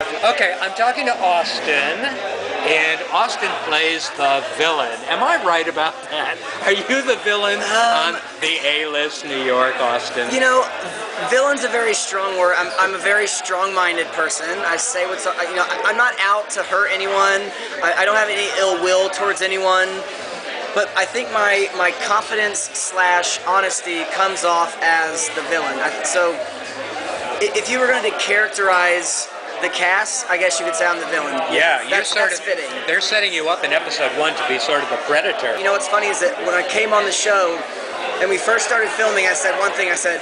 Okay, I'm talking to Austin, and Austin plays the villain. Am I right about that? Are you the villain on the A-list New York, Austin? You know, villain's a very strong word. I'm a very strong-minded person. I say what's, I'm not out to hurt anyone. I don't have any ill will towards anyone. But I think my confidence / honesty comes off as the villain. So if you were going to characterize the cast, I guess you could say I'm the villain. Yeah, that's fitting. They're setting you up in episode 1 to be sort of the predator. You know what's funny is that when I came on the show and we first started filming, I said one thing. I said,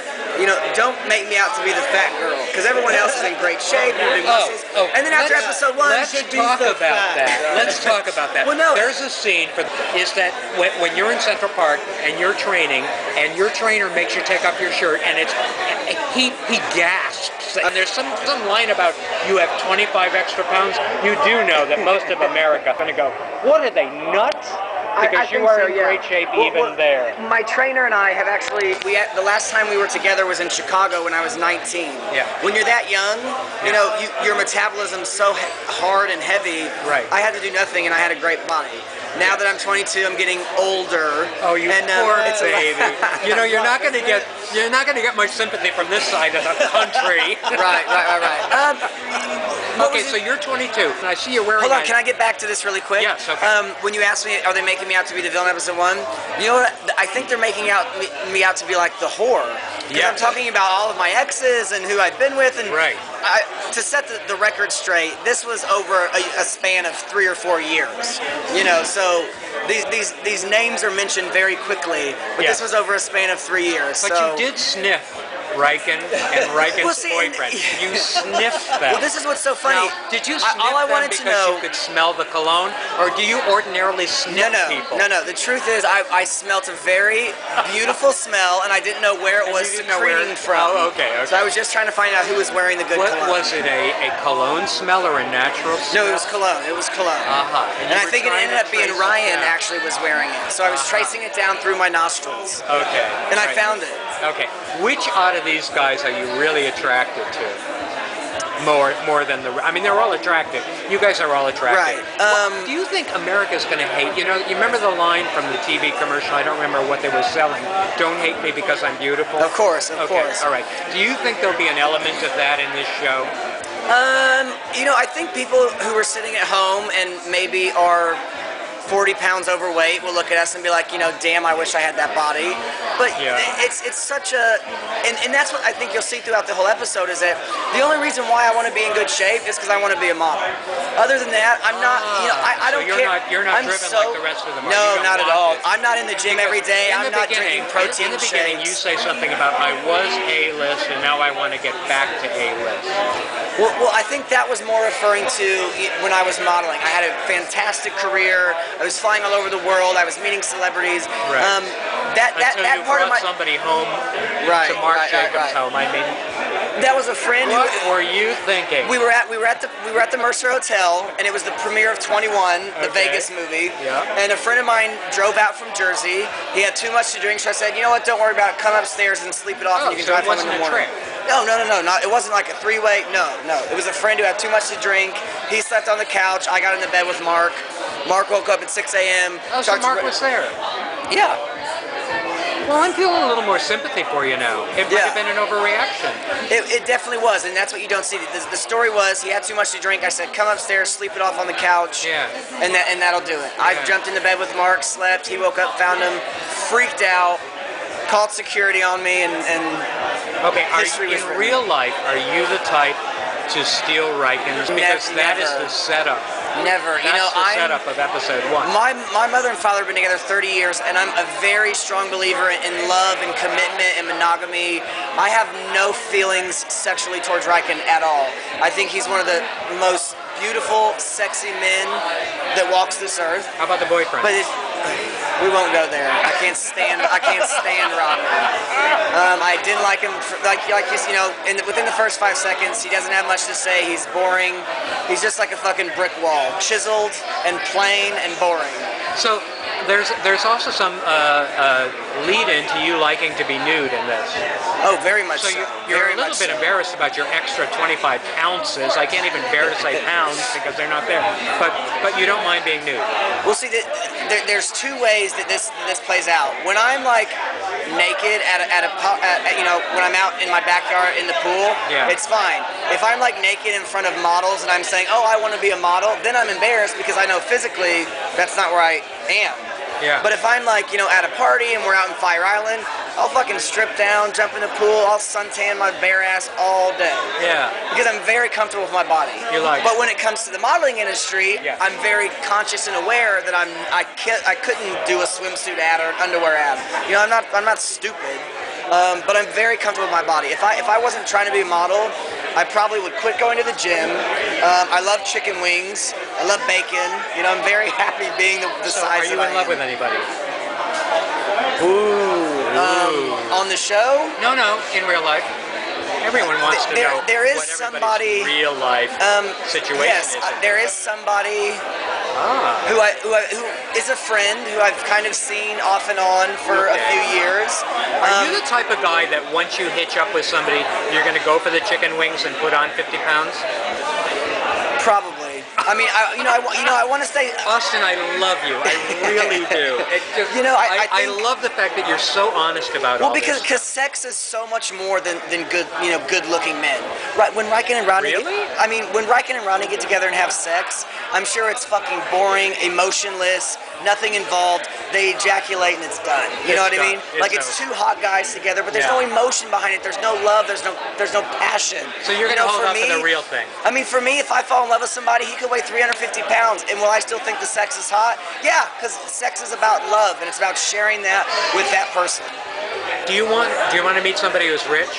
don't make me out to be the fat girl, because everyone else is in great shape and big muscles. And then after episode 1, let's talk about that. Let's talk about that. Well, no. There's a scene is that when you're in Central Park and you're training, and your trainer makes you take off your shirt, and he gasps. And there's some line about you have 25 extra pounds. You do know that most of America are going to go, what are they, nuts? Because you are in great shape even there. My trainer and I have actually, the last time we were together was in Chicago when I was 19. Yeah. When you're that young, your metabolism's so hard and heavy. Right. I had to do nothing and I had a great body. Now that I'm 22, I'm getting older. Oh, you poor baby. You're not going to get much sympathy from this side of the country. Right. Okay, so you're 22, and I see you're wearing. Hold on, can I get back to this really quick? Yes. Okay. When you asked me, are they making me out to be the villain episode 1? You know what? I think they're making me out to be like the whore. Yeah. I'm talking about all of my exes and who I've been with, and right. To set the record straight, this was over a span of 3 or 4 years. So these names are mentioned very quickly, but this was over a span of 3 years. But you did sniff Riken and Riken's boyfriend. You sniffed them. Well, this is what's so funny. Now, did you sniff them because you could smell the cologne, or do you ordinarily sniff people? No. The truth is, I smelt a very beautiful smell, and I didn't know where it was secreting from. Oh, okay. So I was just trying to find out who was wearing the good cologne. Was it a cologne smell or a natural smell? No, it was cologne. And I think it ended up being Ryan actually was wearing it. So I was tracing it down through my nostrils. Okay. And I found it. Okay. Which out of these guys are you really attracted to? More than they're all attractive. You guys are all attractive. Right. Do you think America's going to hate? You remember the line from the TV commercial? I don't remember what they were selling. Don't hate me because I'm beautiful. Of course. All right. Do you think there'll be an element of that in this show? I think people who are sitting at home and maybe are 40 pounds overweight will look at us and be like, damn, I wish I had that body. But it's such a, and that's what I think you'll see throughout the whole episode, is that the only reason why I want to be in good shape is because I want to be a model. Other than that, I'm not, I don't care. You're not driven like the rest of them. No, not at all. I'm not in the gym every day. I'm not drinking protein shakes. In the beginning, you say something about, I was A-list and now I want to get back to A-list. Well, I think that was more referring to when I was modeling. I had a fantastic career. I was flying all over the world. I was meeting celebrities. Right. That part of my somebody home right, to Mark right, Jacobs' right. home. I mean, that was a friend. What were you thinking? We were at the Mercer Hotel, and it was the premiere of 21, the Vegas movie. Yeah. And a friend of mine drove out from Jersey. He had too much to drink, so I said, you know what? Don't worry about it. Come upstairs and sleep it off, and you can drive home in the morning. No. It wasn't like a three-way. No. It was a friend who had too much to drink. He slept on the couch. I got into bed with Mark. Mark woke up at 6 a.m. Oh, so Mark was there? Yeah. Well, I'm feeling a little more sympathy for you now. It might have been an overreaction. It definitely was, and that's what you don't see. The story was he had too much to drink. I said, come upstairs, sleep it off on the couch, and that'll do it. I jumped into bed with Mark, slept. He woke up, found him, freaked out, called security on me, and okay, in real life, are you the type to steal Riken's? Because that is the setup. Never. That's the setup of episode 1. My mother and father have been together 30 years, and I'm a very strong believer in love and commitment and monogamy. I have no feelings sexually towards Riken at all. I think he's one of the most beautiful, sexy men that walks this earth. How about the boyfriend? But we won't go there. I can't stand Robin. I didn't like him. Within the first 5 seconds, he doesn't have much to say. He's boring. He's just like a fucking brick wall, chiseled and plain and boring. So there's also some lead into you liking to be nude in this. Oh, very much So so. you're Very a little much bit so. embarrassed about your extra 25 ounces. I can't even bear to say pounds because they're not there. But you don't mind being nude. Well, see, there's two ways that this plays out. When I'm like naked when I'm out in my backyard in the pool, Yeah. it's fine. If I'm like naked in front of models and I'm saying, "Oh, I want to be a model," then I'm embarrassed because I know physically that's not where I am. Yeah. But if I'm like, at a party and we're out in Fire Island, I'll fucking strip down, jump in the pool, I'll suntan my bare ass all day. Yeah. Because I'm very comfortable with my body. You like But it. when it comes to the modeling industry, Yeah. I'm very conscious and aware that I couldn't do a swimsuit ad or an underwear ad. I'm not stupid. But I'm very comfortable with my body. If I wasn't trying to be a model, I probably would quit going to the gym. I love chicken wings. I love bacon. I'm very happy being the So size are you that I in love am. with anybody? On the show, No, in real life. Everyone wants to know there is what somebody. everybody's real life situation Yes, is. there is somebody Ah. who is a friend who I've kind of seen off and on for a Okay. few years. Are you the type of guy that once you hitch up with somebody, you're going to go for the chicken wings and put on 50 pounds? Probably. I mean, I want to say. Austin, I love you. I really do. It just, I I think- love the fact that you're so honest about Well, all because this. sex is so much more than good good-looking men. Right? When Riken and Ronnie, Really? when Riken and Ronnie get together and have sex, I'm sure it's fucking boring, emotionless, nothing involved. They ejaculate and it's done. You know It's what I mean? done. Like It's it's two hot guys together, but there's Yeah. no emotion behind it. There's no love. There's no passion. So you're going to hold for up for the me- real thing. I mean, for me, if I fall in love with somebody, he could weigh 350 pounds, and will I still think the sex is hot? Yeah, because sex is about love, and it's about sharing that with that person. Do you want to meet somebody who's rich?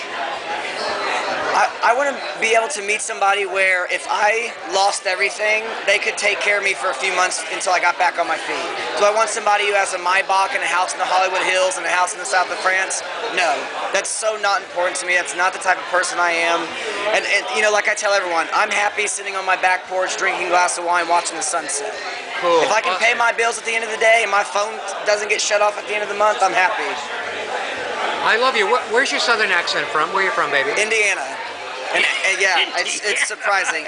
I want to be able to meet somebody where if I lost everything, they could take care of me for a few months until I got back on my feet. Do I want somebody who has a Maybach and a house in the Hollywood Hills and a house in the south of France? No. That's so not important to me. That's not the type of person I am. And like I tell everyone, I'm happy sitting on my back porch drinking a glass of wine watching the sunset. Cool. If I can pay Awesome. my bills at the end of the day and my phone doesn't get shut off at the end of the month, I'm happy. I love you. Where's your southern accent from? Where are you from, baby? Indiana. And yeah, it's surprising.